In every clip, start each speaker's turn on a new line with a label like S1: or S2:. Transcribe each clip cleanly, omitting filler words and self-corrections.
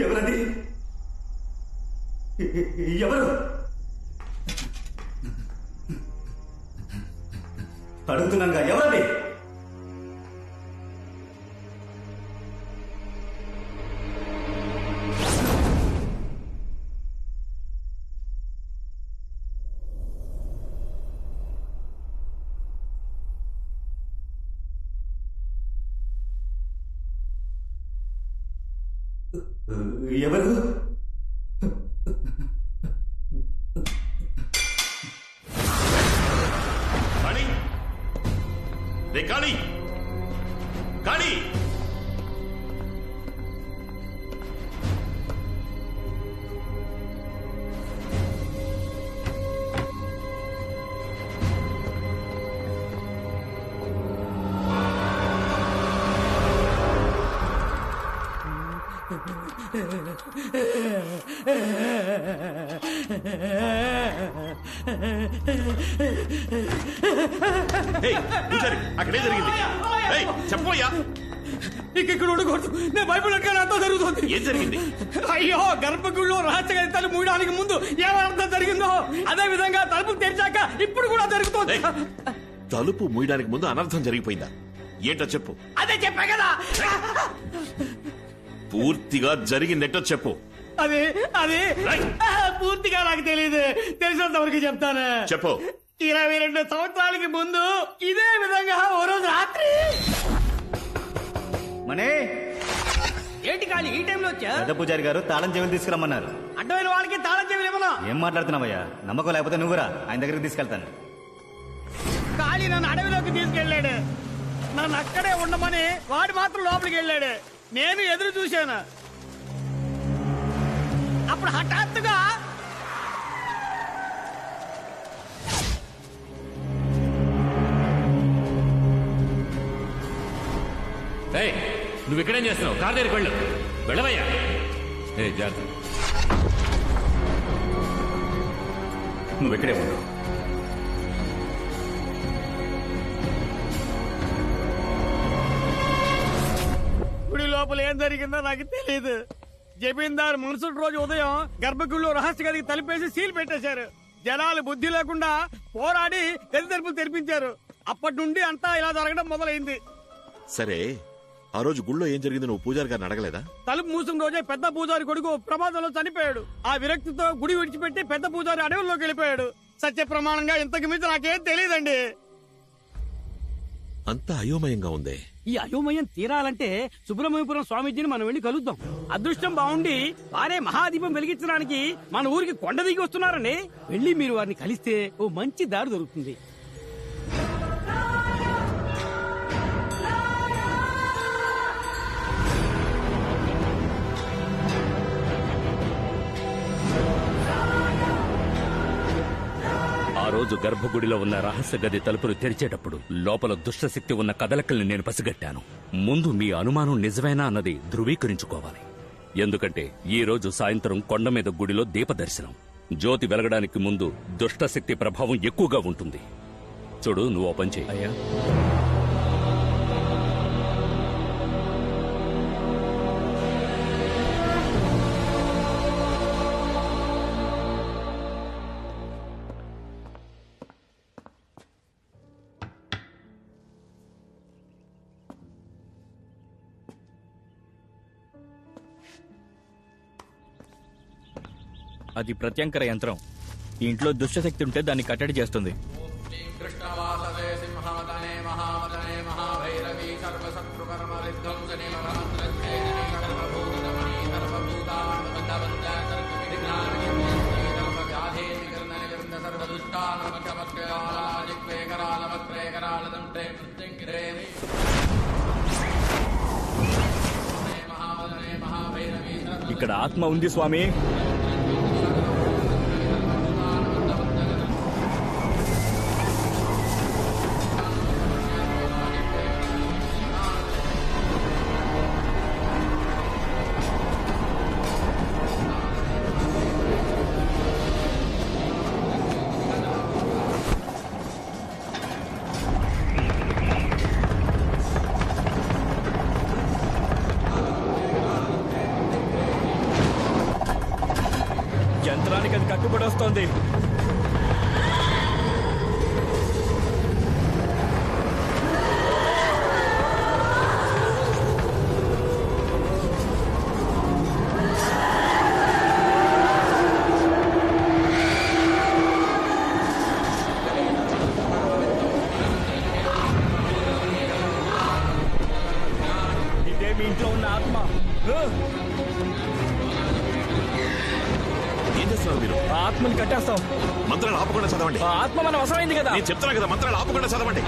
S1: ఎవరది? ఎవరు? అడుగుతున్నాగా, ఎవరది? ఎవరు?
S2: కాళీ, రే కాళీ, కాళీ! అక్కడే జరిగింది. చెప్పోయ్యా,
S3: ఇక్కడ ఉండకూడదు. నేను భయపడక నాతో జరుగుతుంది.
S2: ఏం జరిగింది?
S3: అయ్యో, గర్భగుడిలో రహస్య తలుపు మూయడానికి ముందు ఏమర్థం జరిగిందో అదే విధంగా తలుపు తెరిచాక ఇప్పుడు కూడా జరుగుతుంది.
S2: తలుపు మూయడానికి ముందు అనర్థం జరిగిపోయిందా? ఏంటో చెప్పు.
S3: అదే చెప్పా కదా.
S2: పూర్తిగా జరిగిందేంటో చెప్పు.
S3: అది అది పూర్తిగా నాకు తెలియదు. తెలిసినంత వరకు చెప్తాను.
S2: చెప్పు.
S3: 22 సంవత్సరాలకి ముందు ఇదే విధంగా ఓ రోజు రాత్రి.
S1: మనే
S3: ఏంటి కాళీ ఈ టైంలో వచ్చా?
S1: పెద్ద పూజారి గారు తాళం చెవులు తీసుకురమ్మన్నారు.
S3: అడ్డమైన వాళ్ళకి తాళం చెవులు ఏమన్నా?
S1: ఏం మాట్లాడుతున్నావయ్యా? నమ్మకం లేకపోతే నువ్వురా, ఆయన దగ్గరికి తీసుకెళ్తాను.
S3: కాళీ నన్ను అడవిలోకి తీసుకెళ్లాడు. నన్ను అక్కడే ఉండమని వాడు మాత్రం లోపలికి వెళ్ళాడు. నేను ఎదురు చూశాను. అప్పుడు హఠాత్తుగా
S4: నువ్వు ఇక్కడేం చేస్తున్నావు? కార్ దగ్గరికి వెళ్ళు. వెళ్ళవయ్యా. జాగ్రత్త.
S1: నువ్వు ఇక్కడే ఉండు.
S3: గుడి లోపల ఏం జరిగిందో నాకు తెలియదు. జమీందారు మరుసటి రోజు ఉదయం గర్భగుడిలో రహస్య గదికి తలిపేసి సీల్ పెట్టేశారు. జనాలు బుద్ధి లేకుండా పోరాడి గది తలుపులు తెరిపించారు. అప్పటి నుండి అంతా ఇలా జరగడం మొదలైంది.
S2: సరే, ఆ రోజు గుళ్ళో ఏం జరిగింది నువ్వు పూజారి గారిని అడగలేదా?
S3: తలుపు మూసిన రోజే పెద్ద పూజారి కొడుకు ప్రమాదంలో చనిపోయాడు. ఆ విరక్తితో గుడి విడిచిపెట్టి పెద్ద పూజారి అడవుల్లోకి వెళ్ళిపోయాడు. సత్య ప్రమాణంగా ఇంతకు మించి నాకేం తెలియదండి.
S2: అంతా అయోమయంగా ఉందే.
S3: ఈ అయోమయం తీరాలంటే సుబ్రహ్మణ్యపురం స్వామీజీని మనం వెళ్లి కలుద్దాం. అదృష్టం బాగుండి వారే మహాదీపం వెలిగించడానికి మన ఊరికి కొండ దిగి వస్తున్నారని వెళ్లి మీరు వారిని కలిస్తే ఓ మంచి దారి దొరుకుతుంది.
S4: ఆ రోజు గర్భగుడిలో ఉన్న రహస్య గది తలుపులు తెరిచేటప్పుడు లోపల దుష్టశక్తి ఉన్న కదలికల్ని నేను పసిగట్టాను. ముందు మీ అనుమానం నిజమేనా అన్నది ధృవీకరించుకోవాలి. ఎందుకంటే ఈ రోజు సాయంత్రం కొండ మీద గుడిలో దీపదర్శనం. జ్యోతి వెలగడానికి ముందు దుష్టశక్తి ప్రభావం ఎక్కువగా ఉంటుంది. చూడు, నువ్వు ఓ పని చెయ్యి.
S5: అయ్యా, అది ప్రత్యంకర యంత్రం. ఈ ఇంట్లో దుష్టశక్తి ఉంటే దాన్ని కట్టడి చేస్తుంది. ఇక్కడ ఆత్మ ఉంది స్వామి. జరుగుతోంది. ఇదే మీ ఇంట్లో ఉన్న ఆత్మ.
S2: ఏం చేస్తున్నారు మీరు?
S5: ఆ ఆత్మని కట్టేస్తాం.
S2: మంత్రాలు ఆపకుండా చదవండి.
S5: ఆ ఆత్మ మన అవసరమైంది కదా.
S2: నేను చెప్తున్నా కదా, మంత్రాలు ఆపకుండా చదవండి.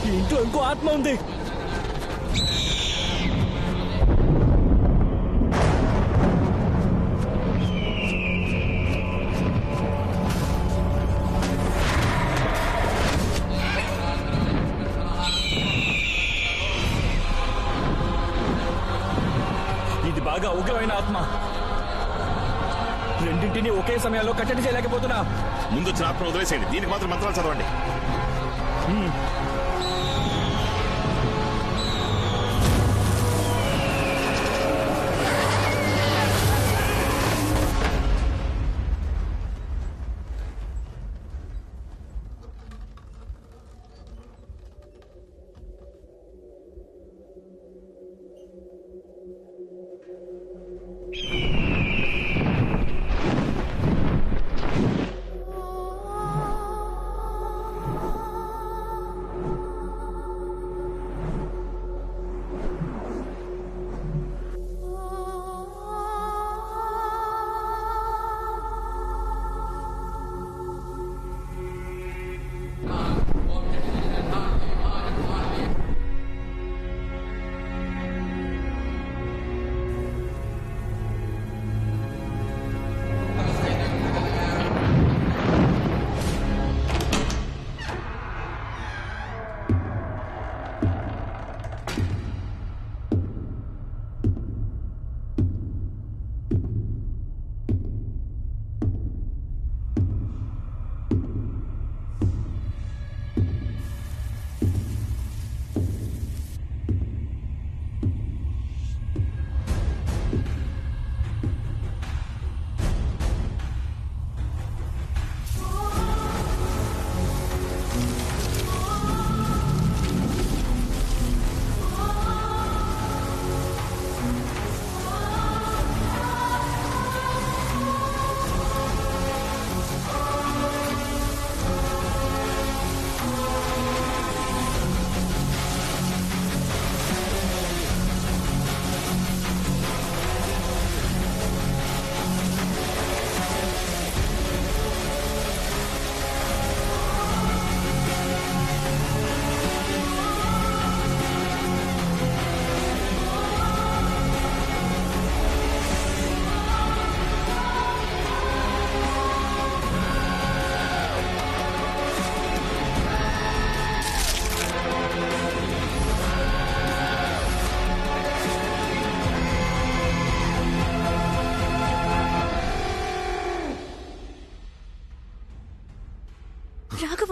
S5: ఈ ఇంట్లో ఇంకో ఆత్మ ఉంది. ఇది బాగా ఉగ్రమైన ఆత్మ. రెండింటిని ఒకే సమయంలో కట్టడి చేయలేకపోతున్నా.
S2: ముందు వచ్చిన ఆత్మ వదిలేసేయండి, దీనికి మాత్రం మంత్రాలు చదవండి.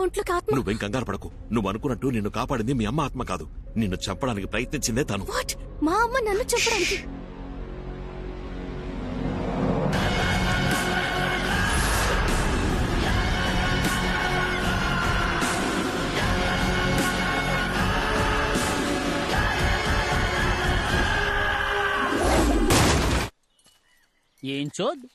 S6: ఒంట్లోకి ఆత్మ.
S2: నువ్వేం కంగారు పడకు. నువ్వు అనుకున్నట్టు నిన్ను కాపాడింది మీ అమ్మ ఆత్మ కాదు. నిన్ను చంపడానికి ప్రయత్నించిందే తను.
S6: వాట్? మా అమ్మ నన్ను చెప్పడానికి?
S7: ఏం చోద్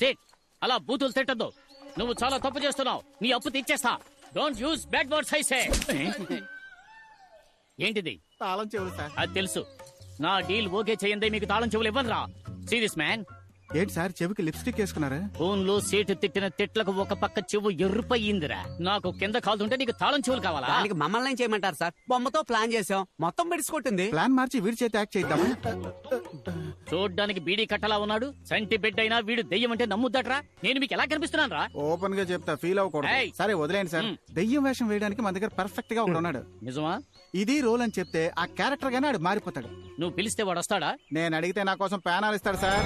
S7: సేట్ అలా బూతులు తిట్టద్దు. నువ్వు చాలా తప్పు చేస్తున్నావు. నీ అప్పు తీర్చేస్తా. Don't use bad words I say. ఏంటిది?
S3: తాళం చెవులు సార్.
S7: అది తెలుసు. నా డీల్ ఓకే చేయందే మీకు తాళం చెవులు ఇవ్వనురా. Serious man.
S3: ఏంటి సార్ చెవికి లిప్స్టిక్ వేసుకున్నారా?
S7: ఫోన్ లో సీటు తిట్టిన తిట్లకు ఒక పక్క చెవు ఎర్రుపయ్యిందిరా. నాకు కింద కాలుతుంటే నీకు తాళం చెవులు కావాలా?
S8: దానికి మమ్మల్ని ఏం చేయమంటారు సార్? బొమ్మతో ప్లాన్ చేసాం, మొత్తం బెడిసి కొట్టింది.
S3: ప్లాన్ మార్చి వీడి చేతి యాక్ట్ చేద్దామా?
S7: చూడ్డానికి బీడీ కట్టలా ఉన్నాడు. సంటి బిడ్డ అయినా వీడు దెయ్యం అంటే నమ్ముద్దట్రా. నేను మీకు ఎలా కనిపిస్తున్నాను రా?
S3: ఓపెన్ గా చెప్తా, ఫీల్ అవ్వకూడదు.
S7: ఏయ్.
S3: సరే వదిలేండి సార్. దెయ్యం వేషం వేయడానికి మన దగ్గర పర్ఫెక్ట్ గా ఒకడు ఉన్నాడు.
S7: నిజమా?
S3: ఇది రోల్ అని చెప్తే ఆ క్యారెక్టర్ గానే ఆడు మారిపోతాడు.
S7: నువ్వు పిలిస్తే వాడు వస్తాడా?
S3: నేను అడిగితే నా కోసం ప్యానాలు ఇస్తాడు సార్.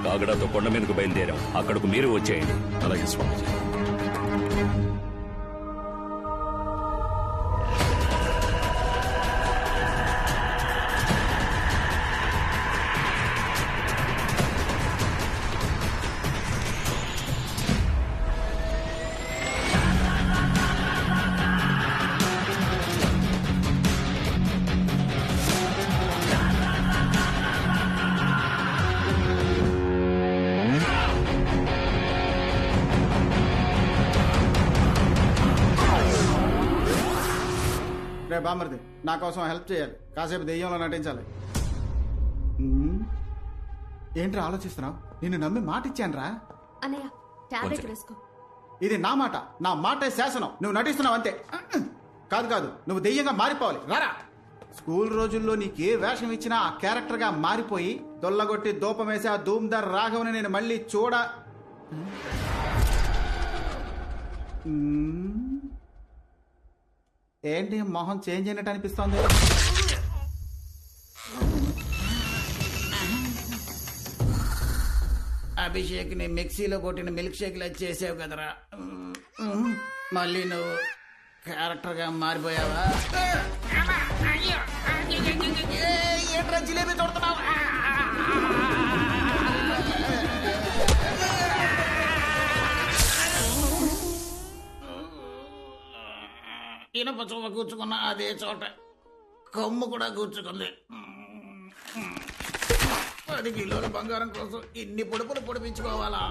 S4: కాగడాతో కొండ మీదకు బయలుదేరాం. అక్కడకు మీరు వచ్చేయండి.
S2: అలాగే స్వామిజీ.
S3: రే బామర్ది, నా కోసం హెల్ప్ చేయాలి. కాసేపు దెయ్యంలో నటించాలి. ఏంట్రా ఆలోచిస్తున్నావు? నిన్ను నమ్మి మాట ఇచ్చాను రా.
S6: అన్నయ్య టాబ్లెట్ వేసుకో.
S3: ఇది నా మాట, నా మాటే శాసనం. నువ్వు నటిస్తున్నావు అంతే. కాదు కాదు, నువ్వు దెయ్యంగా మారిపోవాలి. రారా. స్కూల్ రోజుల్లో నీకే వేషం ఇచ్చినా ఆ క్యారెక్టర్ గా మారిపోయి దొల్లగొట్టి దూపమేసి ఆ ధూమ్దార్ రాఘవని నేను మళ్ళీ ఏంటి మొహం చేంజ్ అయినట్టు అనిపిస్తోంది? అభిషేక్ ని మిక్సీలో కొట్టిన మిల్క్ షేక్ లా చేసావు కదరా. మళ్ళీ నువ్వు క్యారెక్టర్ గా మారిపోయావా? ఏంట్రా జిలేబీ తోడుతున్నావు? ఇనప చోమ కూర్చుకున్న అదే చోట కొమ్ము కూడా కూర్చుకుంది. 10 కిలోల బంగారం కోసం ఇన్ని పొడుపులు పొడిపించుకోవాలా?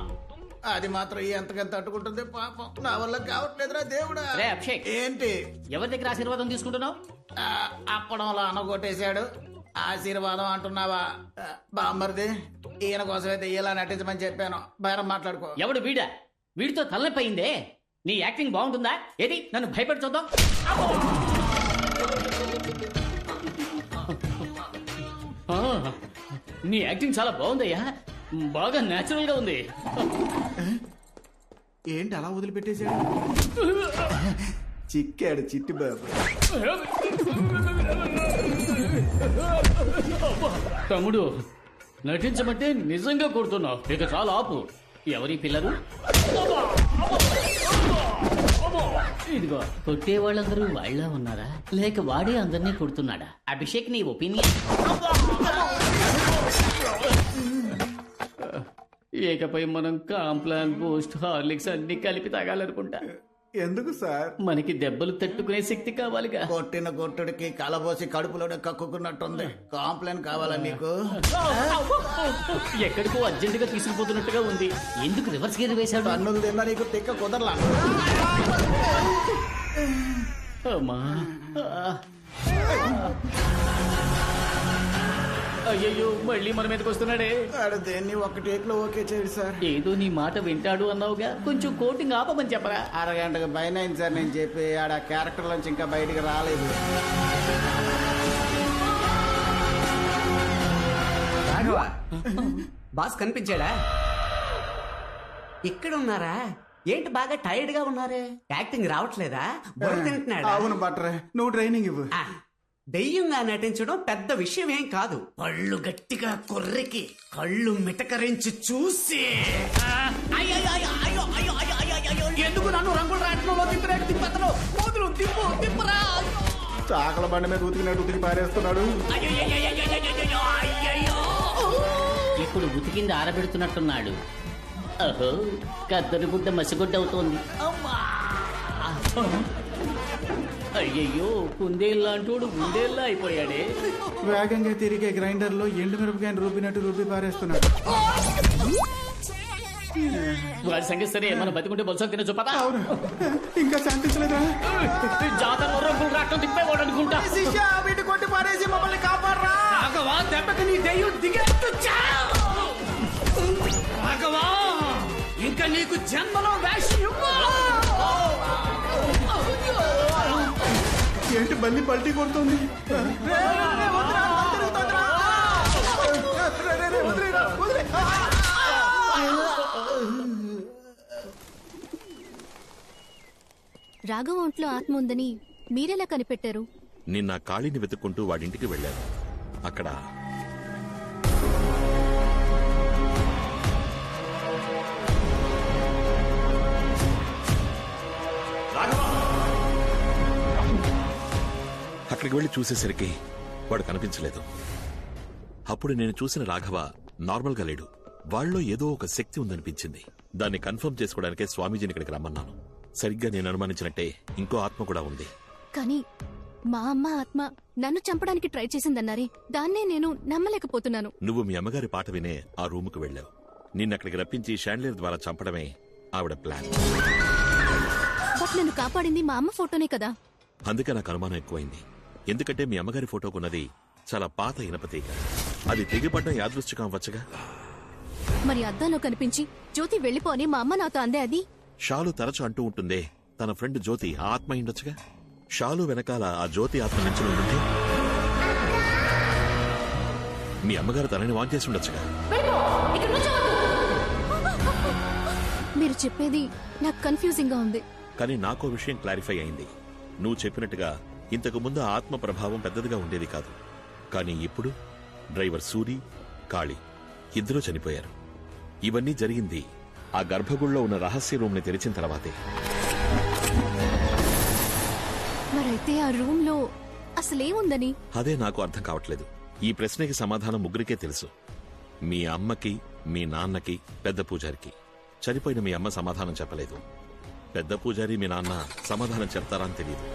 S3: అది మాత్రం ఎంతకంత తట్టుకుంటుంది పాపం. నా వల్ల కావట్లేదురా దేవుడా.
S7: రే అభిషేక్,
S3: ఏంటి?
S7: ఎవరి దగ్గర ఆశీర్వాదం తీసుకుంటున్నావు?
S3: అప్పడంలో అనగొట్టేశాడు. ఆశీర్వాదం అంటున్నావా? బామ్మర్ది, ఈయన కోసమైతే ఇలా నటించమని చెప్పాను. బేరం మాట్లాడుకో.
S7: ఎవడు వీడా? వీడితో తలనొప్పి అయిందే. నీ యాక్టింగ్ బాగుంటుందా? ఏది నన్ను భయపడి చూద్దాం. నీ యాక్టింగ్ చాలా బాగుందయ్యా. బాగా నేచురల్ గా ఉంది.
S3: ఏంటి అలా వదిలిపెట్టేశాడు? చిక్కాడు చిట్టి బాబు.
S7: తమ్ముడు, నటించమంటే నిజంగా కొడుతున్నావు. ఇక చాలా ఆపు. ఎవరి పిల్లలు? ఇదిగో, కొట్టే వాళ్ళందరూ వాళ్ళ ఉన్నారా లేక వాడే అందరినీ కొడుతున్నాడా? అభిషేక్, నీ ఒపీనియన్? ఏకపై మనం కాంప్లాన్, బూస్ట్, హార్లిక్స్ అన్ని కలిపి తాగాలనుకుంటా.
S3: ఎందుకు సార్?
S7: మనకి దెబ్బలు తట్టుకునే శక్తి కావాలిగా.
S3: కొట్టిన కొట్టుడికి కలబోసి కడుపులోనే కక్కుకున్నట్టుంది. కాంప్లైంట్ కావాలా నీకు?
S7: ఎక్కడికో అర్జెంటుగా తీసుకుపోతున్నట్టుగా ఉంది. ఎందుకు రివర్స్ గేర్ వేశాడు?
S3: అన్నులు తిన్నా నీకు తిక్క కుదరలా.
S7: అమ్మా, అయ్యయ్యో, మళ్ళీ మన మీదకి వస్తున్నాడే.
S3: దేన్ని ఒక టేక్ లో ఓకే చేయడు సార్.
S7: ఏదో నీ మాట వింటాడు అన్నావుగా, కొంచెం కోటింగ్ ఆపమని చెప్పరా.
S3: అరగంటకు పైన అయింది సార్ నేను చెప్పి. ఆడ క్యారెక్టర్ నుంచి ఇంకా బయటికి రాలేదు.
S8: బాస్ కనిపించాడా? ఇక్కడ ఉన్నారా? ఏంటి బాగా టైర్డ్ గా ఉన్నారే? యాక్టింగ్ రావట్లేదా? బుర్ర తింటున్నాడా?
S3: అవును బట్రే, నువ్వు ట్రైనింగ్ ఇవ్వు.
S8: దెయ్యంగా నటించడం పెద్ద విషయం ఏం కాదు. పళ్ళు గట్టిగా కొర్రికి కళ్ళు మిటకరించి చూసి ఎందుకు నన్ను రంగుల రాట్నంలో తిప్పినట్టు తిప్పతను మోదులు తిప్పరా.
S3: చాకల బండి మీద ఉతికినట్టు ఉతికి పారేస్తున్నాడు.
S7: ఇప్పుడు ఉతికింది ఆరబెడుతున్నట్టున్నాడు. అహో, కద్దరు గుడ్డ మసిగుడ్డ అవుతోంది. అయ్యయ్యో, కుందేళ్ళంటోడు గుండేళ్ళ అయిపోయాడే.
S3: వేగంగా తిరిగే గ్రైండర్ లో ఎండు మిరపకాయని రూపినట్టు రూపి పారేస్తున్నాడు.
S7: వాడి సంగతి సరే, మనం బతికుంటే బొలసలు తినచ్చు పదా.
S3: ఇంకా శాంతించలేదా?
S7: జాతరలో రంగులు రాట్నం తిప్పేవాడు అనుకున్నా.
S8: నీకు జన్మలో వేషం
S9: ఏంటి బల్లి పల్టీ కొడుతుంది?
S6: రాఘవ ఒంట్లో ఆత్మ ఉందని మీరెలా కనిపెట్టారు?
S2: నిన్న కాళీని వెతుక్కుంటూ వాడింటికి వెళ్ళాను. అక్కడ అక్కడికి వెళ్లి చూసేసరికి వాడు కనిపించలేదు. అప్పుడు నేను చూసిన రాఘవ నార్మల్గా లేడు. వాళ్ళలో ఏదో ఒక శక్తి ఉందనిపించింది. దాన్ని కన్ఫర్మ్ చేసుకోవడానికే స్వామీజీని ఇక్కడికి రమ్మన్నాను. సరిగ్గా నేను అనుమానించినట్టే ఇంకో ఆత్మ కూడా ఉంది.
S6: కానీ మా అమ్మ ఆత్మ నన్ను చంపడానికి ట్రై చేసిందన్నారే, దాన్నే నేను నమ్మలేకపోతున్నాను.
S2: నువ్వు మీ అమ్మగారి పాట వినే ఆ రూముకు వెళ్ళావు. నిన్నక్కడికి రప్పించి షాండ్లియర్ ద్వారా చంపడమే ఆవిడ ప్లాన్.
S6: బట్ నన్ను కాపాడింది మా అమ్మ ఫోటోనే కదా.
S2: అందుకే నాకు అనుమానం ఎక్కువైంది. ఎందుకంటే మీ అమ్మగారి ఫోటోకున్నది చాలా పాత ఇనపతీగ. అది తెగిపడ్డం యాదృశ్చికం అవ్వచ్చుగా.
S6: మరి అద్దంలో కనిపించి జ్యోతి వెళ్ళిపోని మా అమ్మ నాతో అందే అది.
S2: షాలు తరచు అంటూ ఉంటుందే తన ఫ్రెండ్ జ్యోతి ఆ ఆత్మ అయిండొచ్చుగా. షాలు వెనకాల ఆ జ్యోతి ఆత్మ నుంచి ఉంటుంది. మీ అమ్మగారు తనని వాన్ చేసి ఉండొచ్చుగా.
S6: మీరు చెప్పేది నాకు కన్ఫ్యూజింగ్ గా ఉంది.
S2: కానీ నాకో విషయం క్లారిఫై అయింది. నువ్వు చెప్పినట్టుగా ఇంతకు ముందు ఆ ఆత్మ ప్రభావం పెద్దదిగా ఉండేది కాదు. కానీ ఇప్పుడు డ్రైవర్ సూరి, కాళీ ఇద్దరూ చనిపోయారు. ఇవన్నీ జరిగింది ఆ గర్భగుడిలో ఉన్న రహస్య రూమ్ ని తెరిచిన తర్వాతే.
S6: మరైతే ఆ రూమ్ లో అసలేముందని?
S2: అదే నాకు అర్థం కావట్లేదు. ఈ ప్రశ్నకి సమాధానం ముగ్గురికే తెలుసు. మీ అమ్మకి, మీ నాన్నకి, పెద్ద పూజారికి. చనిపోయిన మీ అమ్మ సమాధానం చెప్పలేదు. పెద్ద పూజారి మీ నాన్న సమాధానం చెప్తారా అని తెలియదు.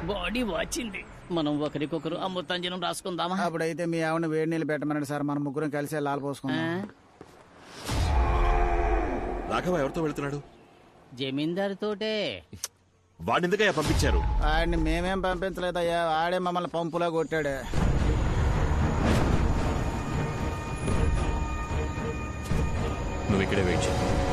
S7: బాడీ వాచింది. మనం ఒకరికొకరు అమృతాంజనం రాసుకుందామా?
S3: అప్పుడైతే మీ ఆవిడ వేడి నీళ్ళు పెట్టమన్నాడు సార్. మనం ముగ్గురం కలిసి లాల్ పోసుకుందాం.
S2: రాఘవ ఎవరితో వెళ్తున్నాడు?
S7: జమీందారు తోటే.
S2: వాడెందుకయ్యా పంపించారు?
S3: ఆడిని మేమేం పంపించలేదయ్యా, ఆడే మమ్మల్ని పంపులా కొట్టాడు.
S5: నువ్వు ఇక్కడే వెయిట్ చేయి.